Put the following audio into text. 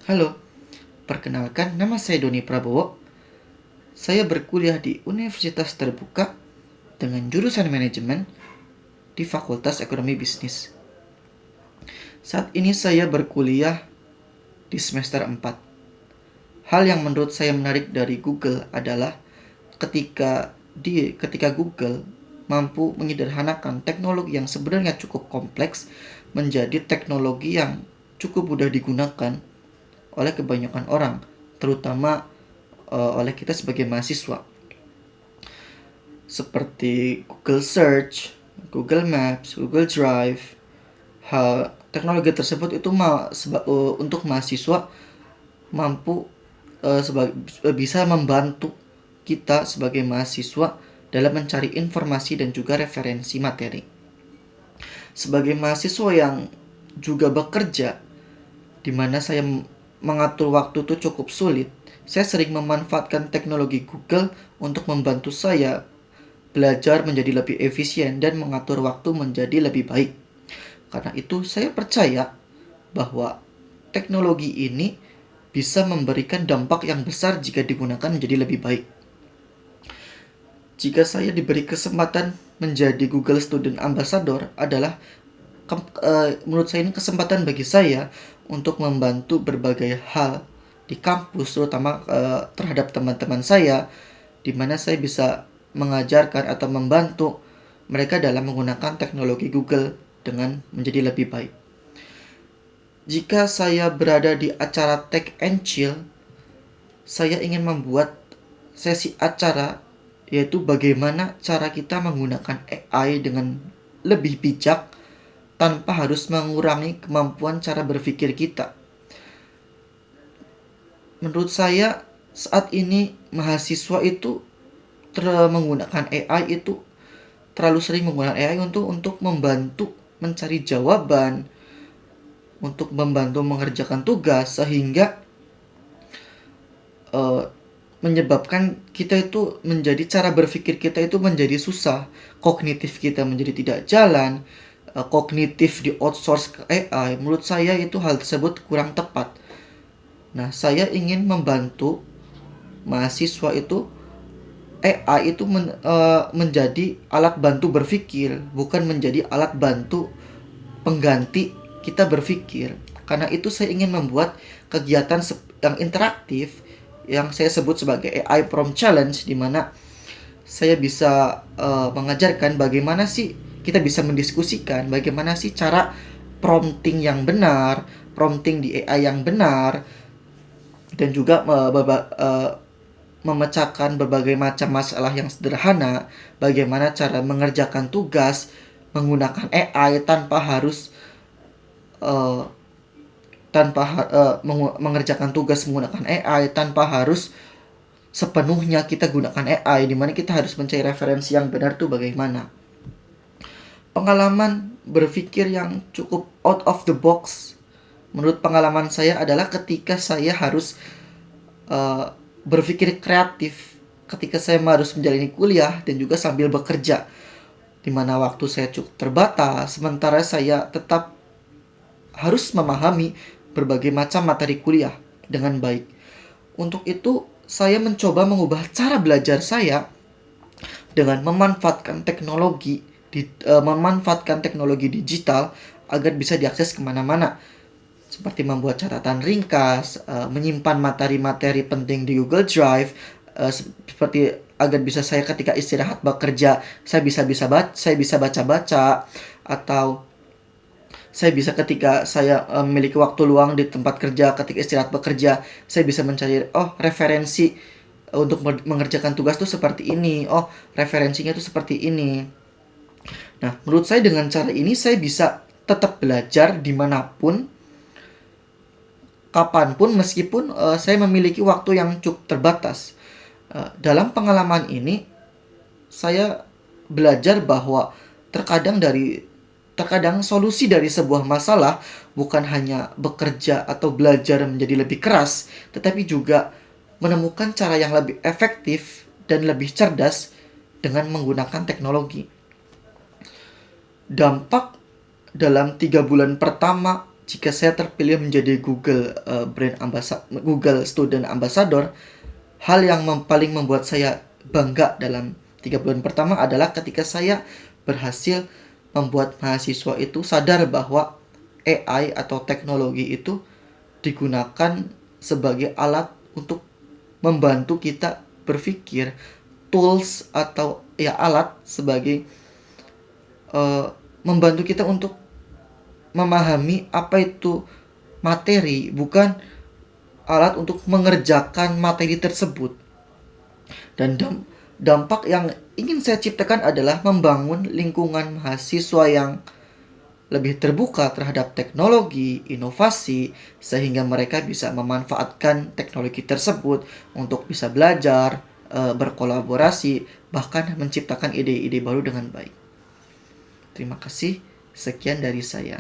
Halo, perkenalkan nama saya Doni Prabowo. Saya berkuliah di Universitas Terbuka dengan jurusan manajemen di Fakultas Ekonomi Bisnis. Saat ini saya berkuliah di semester 4. Hal yang menurut saya menarik dari Google adalah ketika Google mampu menyederhanakan teknologi yang sebenarnya cukup kompleks menjadi teknologi yang cukup mudah digunakan oleh kebanyakan orang, terutama oleh kita sebagai mahasiswa. Seperti Google Search, Google Maps, Google Drive. Teknologi tersebut itu untuk mahasiswa mampu bisa membantu kita sebagai mahasiswa dalam mencari informasi dan juga referensi materi. Sebagai mahasiswa yang juga bekerja, di mana saya mengatur waktu itu cukup sulit, saya sering memanfaatkan teknologi Google untuk membantu saya belajar menjadi lebih efisien dan mengatur waktu menjadi lebih baik. Karena itu saya percaya bahwa teknologi ini bisa memberikan dampak yang besar jika digunakan menjadi lebih baik. Jika saya diberi kesempatan menjadi Google Student Ambassador adalah menurut saya ini kesempatan bagi saya untuk membantu berbagai hal di kampus, terutama terhadap teman-teman saya, di mana saya bisa mengajarkan atau membantu mereka dalam menggunakan teknologi Google dengan menjadi lebih baik. Jika saya berada di acara Tech and Chill, saya ingin membuat sesi acara yaitu bagaimana cara kita menggunakan AI dengan lebih bijak tanpa harus mengurangi kemampuan cara berpikir kita. Menurut saya saat ini mahasiswa itu menggunakan AI itu terlalu sering menggunakan AI untuk membantu mencari jawaban, untuk membantu mengerjakan tugas, sehingga menyebabkan kita itu menjadi cara berpikir kita itu menjadi susah, kognitif kita menjadi tidak jalan, kognitif di outsource ke AI. Menurut saya itu hal tersebut kurang tepat. Nah, saya ingin membantu mahasiswa itu AI itu menjadi alat bantu berpikir, bukan menjadi alat bantu pengganti kita berpikir. Karena itu saya ingin membuat kegiatan yang interaktif yang saya sebut sebagai AI Prompt Challenge, di mana saya bisa mengajarkan bagaimana sih kita bisa mendiskusikan bagaimana sih cara prompting yang benar, prompting di AI yang benar, dan juga memecahkan berbagai macam masalah yang sederhana, bagaimana cara mengerjakan tugas menggunakan AI tanpa harus mengerjakan tugas menggunakan AI tanpa harus sepenuhnya kita gunakan AI, di mana kita harus mencari referensi yang benar tuh bagaimana. Pengalaman berpikir yang cukup out of the box menurut pengalaman saya adalah ketika saya harus berpikir kreatif ketika saya harus menjalani kuliah dan juga sambil bekerja, di mana waktu saya cukup terbatas, sementara saya tetap harus memahami berbagai macam materi kuliah dengan baik. Untuk itu, saya mencoba mengubah cara belajar saya dengan memanfaatkan teknologi digital agar bisa diakses kemana-mana. Seperti membuat catatan ringkas, menyimpan materi-materi penting di Google Drive, seperti agar bisa saya ketika istirahat bekerja, saya bisa baca-baca, atau saya bisa ketika saya memiliki waktu luang di tempat kerja ketika istirahat bekerja, saya bisa mencari referensi untuk mengerjakan tugas tuh seperti ini, referensinya tuh seperti ini. Nah, menurut saya dengan cara ini saya bisa tetap belajar dimanapun, kapanpun, meskipun saya memiliki waktu yang cukup terbatas. Dalam pengalaman ini saya belajar bahwa terkadang solusi dari sebuah masalah bukan hanya bekerja atau belajar menjadi lebih keras, tetapi juga menemukan cara yang lebih efektif dan lebih cerdas dengan menggunakan teknologi. Dampak dalam 3 bulan pertama jika saya terpilih menjadi Google Student Ambassador, hal yang paling membuat saya bangga dalam 3 bulan pertama adalah ketika saya berhasil membuat mahasiswa itu sadar bahwa AI atau teknologi itu digunakan sebagai alat untuk membantu kita berpikir, tools atau ya alat sebagai membantu kita untuk memahami apa itu materi, bukan alat untuk mengerjakan materi tersebut. Dan dampak yang ingin saya ciptakan adalah membangun lingkungan mahasiswa yang lebih terbuka terhadap teknologi, inovasi, sehingga mereka bisa memanfaatkan teknologi tersebut untuk bisa belajar, berkolaborasi, bahkan menciptakan ide-ide baru dengan baik. Terima kasih, sekian dari saya.